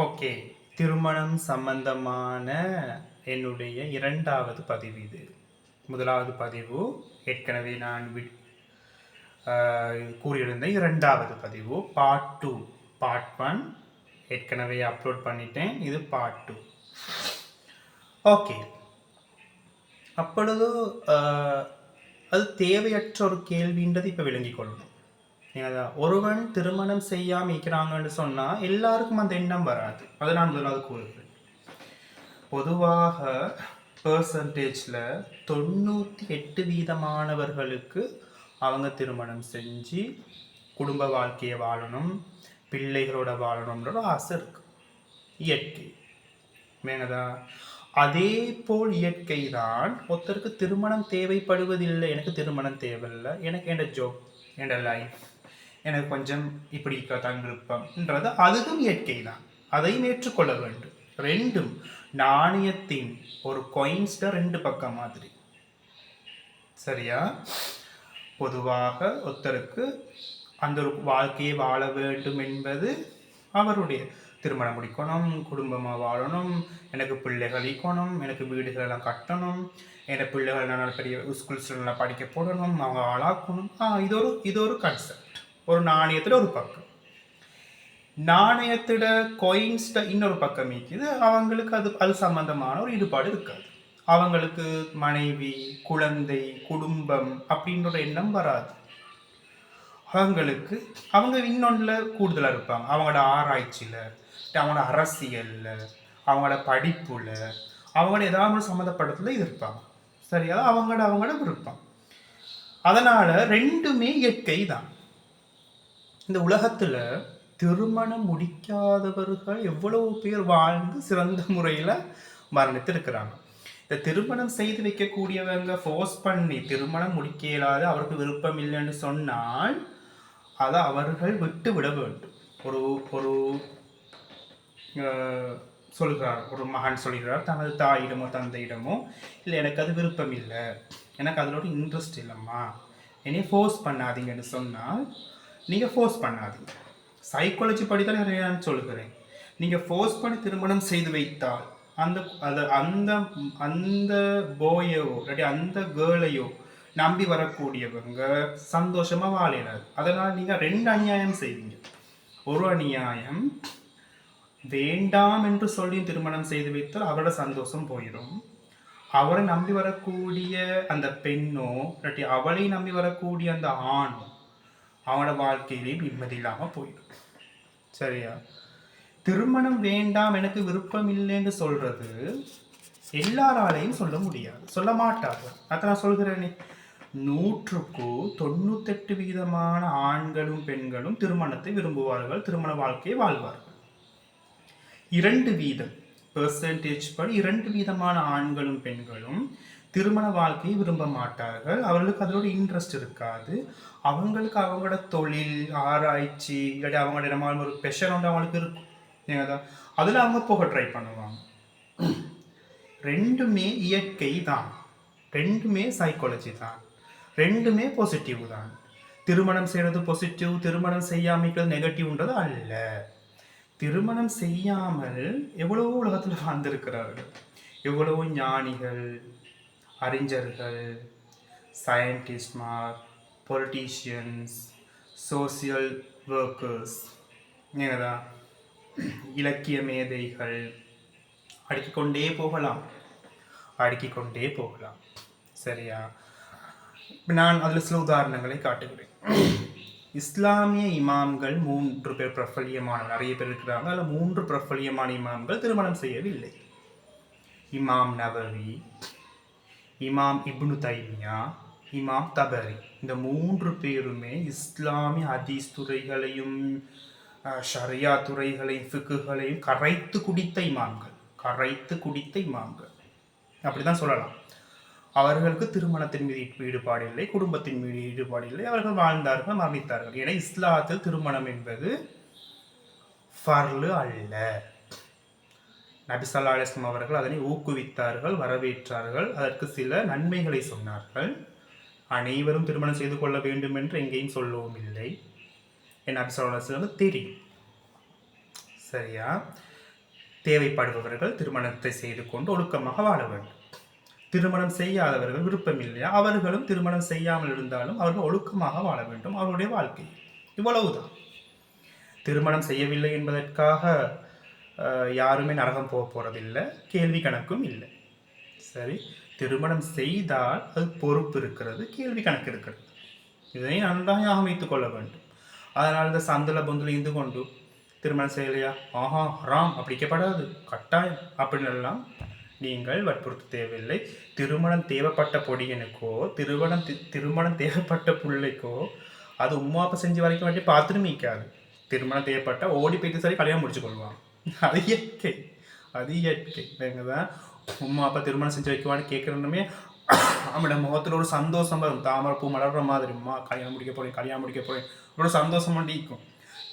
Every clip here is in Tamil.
ஓகே, திருமணம் சம்பந்தமான என்னுடைய இரண்டாவது பதிவு இது. முதலாவது பதிவு ஏற்கனவே நான் கூறியிருந்த இரண்டாவது பதிவு பார்ட் 2. பார்ட் 1 ஏற்கனவே அப்லோட் பண்ணிட்டேன். இது பார்ட் 2. ஓகே, அப்பொழுது அது தேவையற்ற ஒரு கேள்வின்றது இப்போ விளங்கிக் கொள்ளணும். ஒருவன் திருமணம் செய்யாமல் இருக்கிறாங்கன்னு சொன்னால் எல்லாருக்கும் அந்த எண்ணம் வராது. அதை நான் முதலாவது கூறுகிறேன். பொதுவாக பெர்சன்டேஜில் 98% அவங்க திருமணம் செஞ்சு குடும்ப வாழ்க்கையை வாழணும், பிள்ளைகளோட வாழணுன்ற ஆசை இருக்கு. இயற்கை மேனதா. அதே போல் இயற்கை தான் ஒருத்தருக்கு திருமணம் தேவைப்படுவதில்லை. எனக்கு திருமணம் தேவையில்லை, எனக்கு என் ஜாப், என் லைஃப், எனக்கு கொஞ்சம் இப்படி தான் விருப்பம்ன்றது அதுவும் இயற்கை தான். அதையும் ஏற்றுக்கொள்ள வேண்டும். ரெண்டும் நாணயத்தின் ஒரு காயின்ஸ்ட ரெண்டு பக்கம் மாதிரி. சரியா? பொதுவாக ஒருத்தருக்கு அந்த ஒரு வாழ்க்கையை வாழ வேண்டும் என்பது அவருடைய திருமணம் முடிக்கணும், குடும்பமாக வாழணும், எனக்கு பிள்ளைகள் இருக்கணும், எனக்கு வீடுகளெல்லாம் கட்டணும், எனக்கு பிள்ளைகள் நான் பெரிய ஸ்கூல்ஸ்லாம் படிக்க போடணும், அவங்க ஆளாக்கணும். இது ஒரு கன்செப்ட். ஒரு நாணயத்துல ஒரு பக்கம். நாணயத்திட காயின்ஸ்ட இன்னொரு பக்கம் இருக்குது. அவங்களுக்கு அது சம்பந்தமான ஒரு ஈடுபாடு இருக்காது. அவங்களுக்கு மனைவி, குழந்தை, குடும்பம் அப்படின்ற எண்ணம் வராது. அவங்க இன்னொன்றுல கூடுதலாக இருப்பாங்க. அவங்களோட ஆராய்ச்சியில, அவங்களோட அரசியல்ல, அவங்களோட படிப்புல, அவங்களோட ஏதாவது ஒரு சம்மந்தப்படத்துல இருப்பாங்க. சரியா? அவங்களோட விருப்பம். அதனால ரெண்டுமே இயற்கை தான். இந்த உலகத்துல திருமணம் முடிக்காதவர்கள் எவ்வளவு பேர் வாழ்ந்து சிறந்த முறையில மரணித்து இருக்கிறாங்க. இந்த திருமணம் செய்து வைக்கக்கூடியவங்க ஃபோர்ஸ் பண்ணி திருமணம் முடிக்க இயலாது, அவருக்கு விருப்பம் இல்லைன்னு சொன்னால் அதை அவர்கள் விட்டு விட வேண்டும். ஒரு ஒரு சொல்கிறார், ஒரு மகன் சொல்கிறார் தனது தாயிடமோ தந்தையிடமோ, இல்லை எனக்கு அது விருப்பம் இல்லை, எனக்கு அதோட இன்ட்ரெஸ்ட் இல்லைம்மா, என்னைய ஃபோர்ஸ் பண்ணாதீங்கன்னு சொன்னால் நீங்கள் ஃபோர்ஸ் பண்ணாதீங்க. சைக்காலஜி படி தான் நான் சொல்கிறேன். நீங்கள் ஃபோர்ஸ் பண்ணி திருமணம் செய்து வைத்தால் அந்த போயோ இல்லாட்டி அந்த கேர்ளையோ நம்பி வரக்கூடியவங்க சந்தோஷமாக வாழலாது. அதனால் நீங்கள் ரெண்டு அநியாயம் செய்வீங்க. ஒரு அநியாயம், வேண்டாம் என்று சொல்லி திருமணம் செய்து வைத்தால் அவரோட சந்தோஷம் போயிடும். அவரை நம்பி வரக்கூடிய அந்த பெண்ணோ இல்லாட்டி அவளை நம்பி வரக்கூடிய அந்த ஆணோ அவனோட வாழ்க்கையிலே நிம்மதி இல்லாமல் போயிடும். சரியா? திருமணம் வேண்டாம், எனக்கு விருப்பம் இல்லைன்னு சொல்றது எல்லாராலையும் சொல்ல முடியாது, சொல்ல மாட்டார்கள். அதான் நான் சொல்கிறேனே, 100% ஆண்களும் பெண்களும் திருமணத்தை விரும்புவார்கள், திருமண வாழ்க்கையை வாழ்வார்கள். 2% படி 2% ஆண்களும் பெண்களும் திருமண வாழ்க்கையை விரும்ப மாட்டார்கள். அவர்களுக்கு அதோட இன்ட்ரெஸ்ட் இருக்காது. அவங்களுக்கு அவங்களோட தொழில், ஆராய்ச்சி, இல்லாட்டி அவங்களோட நம்ம ஒரு பெஷன் வந்து அவங்களுக்கு இருக்கும். அதில் அவங்க போக ட்ரை பண்ணுவாங்க. ரெண்டுமே இயற்கை தான், ரெண்டுமே சைக்காலஜி தான், ரெண்டுமே பாசிட்டிவ் தான். திருமணம் செய்கிறது பாசிட்டிவ், திருமணம் செய்யாமல் நெகட்டிவ்ன்றது அல்ல. திருமணம் செய்யாமல் எவ்வளவோ உலகத்தில் வாழ்ந்திருக்கிறார்கள். எவ்வளவோ ஞானிகள், அறிஞர்கள், சயின்டிஸ்ட்மார், பொலிட்டீஷியன்ஸ், சோசியல் ஒர்க்கர்ஸ், இலக்கிய மேதைகள், அடுக்கிக்கொண்டே போகலாம். சரியா? நான் அதில் சில உதாரணங்களை காட்டுகிறேன். இஸ்லாமிய இமாம்கள் 3 பேர் பிரபல்யமான, நிறைய பேர் இருக்கிறாங்க. அதில் 3 பிரபல்யமான இமாம்கள் திருமணம் செய்யவில்லை. இமாம் நவவி, இமாம் இப்னு தைமியா, இமாம் தபரி. இந்த 3 பேருமே இஸ்லாமிய ஹதீஸ் துறைகளையும் ஷரியா துறைகளையும் ஃபிக்குகளையும் கரைத்து குடித்த இமாம்கள். அப்படிதான் சொல்லலாம். அவர்களுக்கு திருமணத்தின் மீது ஈடுபாடு இல்லை, குடும்பத்தின் மீது ஈடுபாடு இல்லை. அவர்கள் வாழ்ந்தார்கள், மரணித்தார்கள். ஏன்னா இஸ்லாத்தில் திருமணம் என்பது ஃபர்லு அல்ல. நபி ஸல்லல்லாஹு அலைஹி வஸல்லம் அவர்கள் அதனை ஊக்குவித்தார்கள், வரவேற்றார்கள், அதற்கு சில நன்மைகளை சொன்னார்கள். அனைவரும் திருமணம் செய்து கொள்ள வேண்டும் என்று எங்கேயும் சொல்லவும் இல்லை. என் நபி ஸல்லல்லாஹு அலைஹி வஸல்லம் தெரியும். சரியா? தேவைப்படுபவர்கள் திருமணத்தை செய்து கொண்டு ஒழுக்கமாக வாழ வேண்டும். திருமணம் செய்யாதவர்கள் விருப்பம் இல்லையா, அவர்களும் திருமணம் செய்யாமல் இருந்தாலும் அவர்கள் ஒழுக்கமாக வாழ வேண்டும் அவருடைய வாழ்க்கை. இவ்வளவுதான். திருமணம் செய்யவில்லை என்பதற்காக யாருமே நரகம் போக போறதில்லை, கேள்வி கணக்கும் இல்லை. சரி, திருமணம் செய்தால் அது பொறுப்பு இருக்கிறது, கேள்வி கணக்கு இருக்கிறது. இதனை நன்றாக வைத்துக் கொள்ள வேண்டும். அதனால் இந்த சந்தில பொந்தில் இருந்து கொண்டு திருமணம் செய்யலையா, ஆஹா ஹராம் அப்படிக்கப்படாது, கட்டாயம் அப்படின்னு எல்லாம் நீங்கள் வற்புறுத்த தேவையில்லை. திருமணம் தேவைப்பட்ட பொடியனுக்கோ திருமணம் தேவைப்பட்ட பிள்ளைக்கோ அது உம்மா அப்பா செஞ்சு வரைக்கும் வேண்டி பார்த்துட்டு மீக்காது. திருமணம் தேவைப்பட்ட ஓடி போய்ட்டு சரி கல்யாணம் முடிச்சு கொள்வான். அது இயற்கை, அது இயற்கை. நாங்கள் தான் உம்மா அப்பா திருமணம் செஞ்சு வைக்குவான்னு கேட்குறோமே, அவனோட முகத்தில் ஒரு சந்தோஷம் வரும், தாமரை பூ மலர்ற மாதிரி. அம்மா கல்யாணம் முடிக்க போறேன் ஒரு சந்தோஷம் இருக்கும்.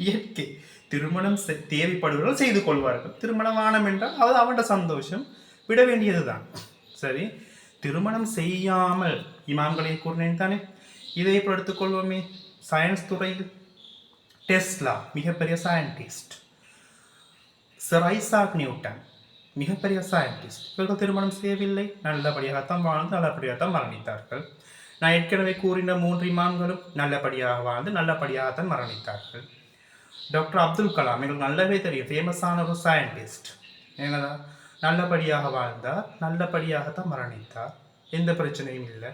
இயற்கை. திருமணம் தேவைப்படுவர்கள் செய்து கொள்வார்கள். திருமணம் ஆனம் என்றால் அது அவனோட சந்தோஷம், விட வேண்டியதுதான். சரி, திருமணம் செய்யாமல் இமாம்களை கூறினேன் தானே. இதை இப்போ எடுத்துக்கொள்வோமே, சயின்ஸ் துறையில் டெஸ்லா மிகப்பெரிய சயின்டிஸ்ட், சர் ஐசாக் நியூட்டன் மிகப்பெரிய சயின்டிஸ்ட். இவர்கள் திருமணம் செய்யவில்லை, நல்லபடியாகத்தான் வாழ்ந்து நல்லபடியாகத்தான் மரணித்தார்கள். நான் ஏற்கனவே கூறின 3 இமாம்களும் நல்லபடியாக வாழ்ந்து நல்லபடியாகத்தான் மரணித்தார்கள். டாக்டர் அப்துல் கலாம் எங்களுக்கு நல்லாவே தெரியும், ஃபேமஸான ஒரு சயின்டிஸ்ட். ஏன்னா நல்லபடியாக வாழ்ந்தார், நல்லபடியாகத்தான் மரணித்தார், எந்த பிரச்சனையும் இல்லை.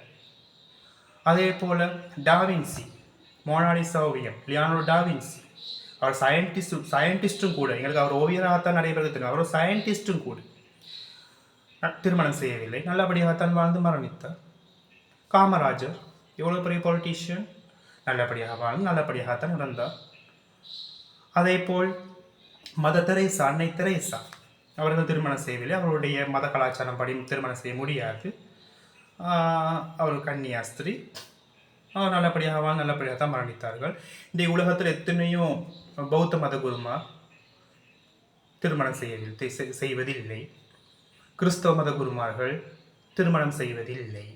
அதே போல் டாவின்சி, மோனாலிசா ஓவியம், லியோனார்டோ டாவின்சி, அவர் சயின்டிஸ்ட்டும் கூட. எங்களுக்கு அவர் ஓவியராகத்தான் நடைபெறுது தெரியும், அவர் சயின்டிஸ்ட்டும் கூட. திருமணம் செய்யவில்லை, நல்லபடியாகத்தான் வாழ்ந்து மரணித்தார். காமராஜர் எவ்வளோ பெரிய பொலிட்டீஷியன், நல்லபடியாக வாழ்ந்து நல்லபடியாகத்தான் இறந்தார். அதே போல் மத தெரேசா, அன்னை தெரேசா, அவர்கள் திருமணம் செய்யவில்லை, அவருடைய மத கலாச்சாரம் படி திருமணம் செய்ய முடியாது. அவர் கன்னியாஸ்திரி, அவர் நல்லபடியாக வாழ்ந்து நல்லபடியாக தான் மரணித்தார்கள். இந்த உலகத்தில் எத்தனையோ பௌத்த மத குருமார் திருமணம் செய்வதில்லை, கிறிஸ்தவ மத குருமார்கள் திருமணம் செய்வதில்லை.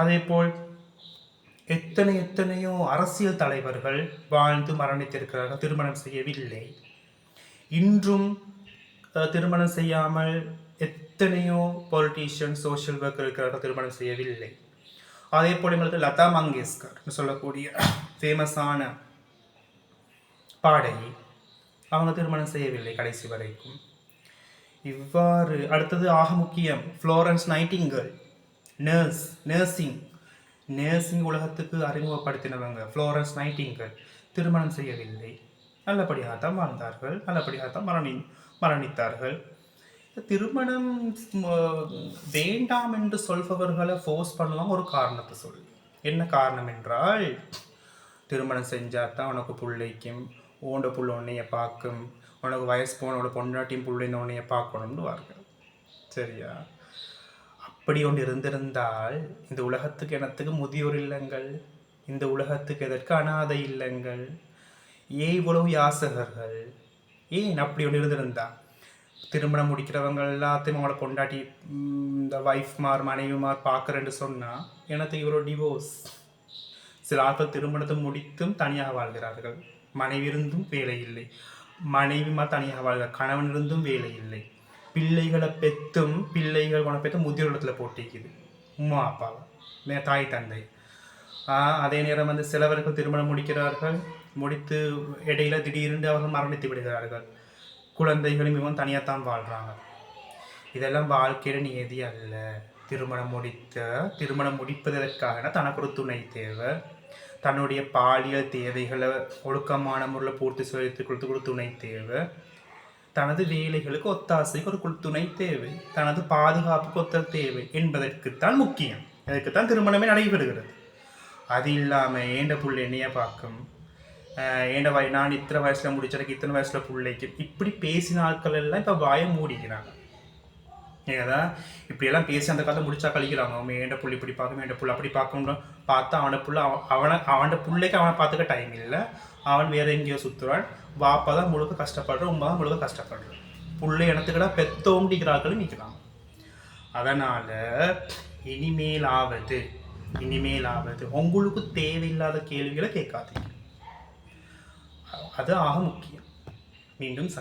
அதே போல் எத்தனையோ அரசியல் தலைவர்கள் வாழ்ந்து மரணித்திருக்கிறார்கள், திருமணம் செய்யவில்லை. இன்றும் திருமணம் செய்யாமல் எத்தனையோ பொலிட்டீஷியன், சோஷியல் ஒர்க்கர் இருக்கிறார்கள், திருமணம் செய்யவில்லை. அதே போல் எங்களுக்கு லதா மங்கேஷ்கர் சொல்லக்கூடிய ஃபேமஸான பாடகி, அவங்க திருமணம் செய்யவில்லை கடைசி வரைக்கும். இவ்வாறு அடுத்தது ஆக முக்கியம், ஃப்ளோரன்ஸ் நைட்டிங்கேல், நர்சிங் உலகத்துக்கு அறிமுகப்படுத்தினவங்க ஃப்ளோரன்ஸ் நைட்டிங்கேல், திருமணம் செய்யவில்லை, நல்லபடியாகத்தான் வாழ்ந்தார்கள், நல்லபடியாகத்தான் மரணித்தார்கள். திருமணம் வேண்டாம் என்று சொல்பவர்களை ஃபோர்ஸ் பண்ணுவாங்க ஒரு காரணத்தை சொல்லி. என்ன காரணம் என்றால், திருமணம் செஞ்சால் தான் உனக்கு பிள்ளைக்கும், ஓண்ட புள்ள உன்னைய பார்க்கும், உனக்கு வயசு போனோட பொண்டாட்டியும் பிள்ளைங்க உன்னைய பார்க்கணும்னு வார்கள். சரியா? அப்படி ஒன்று இருந்திருந்தால் இந்த உலகத்துக்கு எனத்துக்கு முதியோர் இல்லங்கள், இந்த உலகத்துக்கு எதற்கு அனாதை இல்லங்கள், ஏன் இவ்வளவு யாசகர்கள், ஏன் அப்படி ஒன்று இருந்திருந்தா திருமணம் முடிக்கிறவங்க எல்லாத்தையும் அவங்களோட பொண்டாட்டி, இந்த வைஃப்மார் மனைவிமார் பார்க்குறேன்னு சொன்னால் எனக்கு இவ்வளோ டிவோர்ஸ். சில ஆட்கள் திருமணத்தை முடித்தும் தனியாக வாழ்கிறார்கள், மனைவி இருந்தும் வேலை இல்லை, மனைவிமார் தனியாக வாழ்கிறார், கணவன் இருந்தும் வேலை இல்லை, பிள்ளைகளை பெற்றும் முதியோர் இடத்துல போட்டிக்குது உமா அப்பாவை, தாய் தந்தை. அதே நேரம் சிலவர்கள் திருமணம் முடிக்கிறார்கள், முடித்து இடையில திடீரென்று அவர்கள் மரணித்து விடுகிறார்கள், குழந்தைகளும் இவன் தனியாகத்தான் வாழ்கிறாங்க. இதெல்லாம் வாழ்க்கையில நியதி அல்ல. திருமணம் முடிப்பதற்காக தனக்கு ஒரு துணை தேவை, தன்னுடைய பாலியல் தேவைகளை ஒழுக்கமான முறையில் பூர்த்தி செய்து கொடுத்து துணை தேவை, தனது வேலைகளுக்கு ஒத்தாசைக்கு ஒரு துணை தேவை, தனது பாதுகாப்புக்கு ஒத்தல் தேவை என்பதற்குத்தான் முக்கியம். அதுக்குத்தான் திருமணமே நடைபெறுகிறது. அது இல்லாமல் ஏண்ட புள்ள என்னைய பார்க்கும், நான் இத்தனை வயசில் முடிச்சதுக்கு இத்தனை வயசில் பிள்ளைக்கு, இப்படி பேசின ஆட்கள் எல்லாம் இப்போ வாயை மூடிக்கிறாங்க. ஏன்னா இப்படியெல்லாம் பேசி அந்த காலத்தை முடிச்சா கழிக்கிறாங்க. அவன் ஏண்ட புள்ளி இப்படி பார்க்கும், ஏண்ட புள்ள அப்படி பார்க்கணும் பார்த்தா அவனோட பிள்ளைக்கு அவனை பார்த்துக்க டைம் இல்லை, அவன் வேற எங்கேயோ சுற்றுறான். வாப்பா தான் முழுக்க கஷ்டப்படுறான், உமா தான் முழுக்க கஷ்டப்படுறான், பிள்ளை இடத்துக்கிட்ட பெத்தோண்டிக்கிறார்களும் நிற்கிறாங்க. அதனால் இனிமேலாவது உங்களுக்கு தேவையில்லாத கேள்விகளை கேட்காதீங்க. அது ஆக முக்கியம். மீண்டும்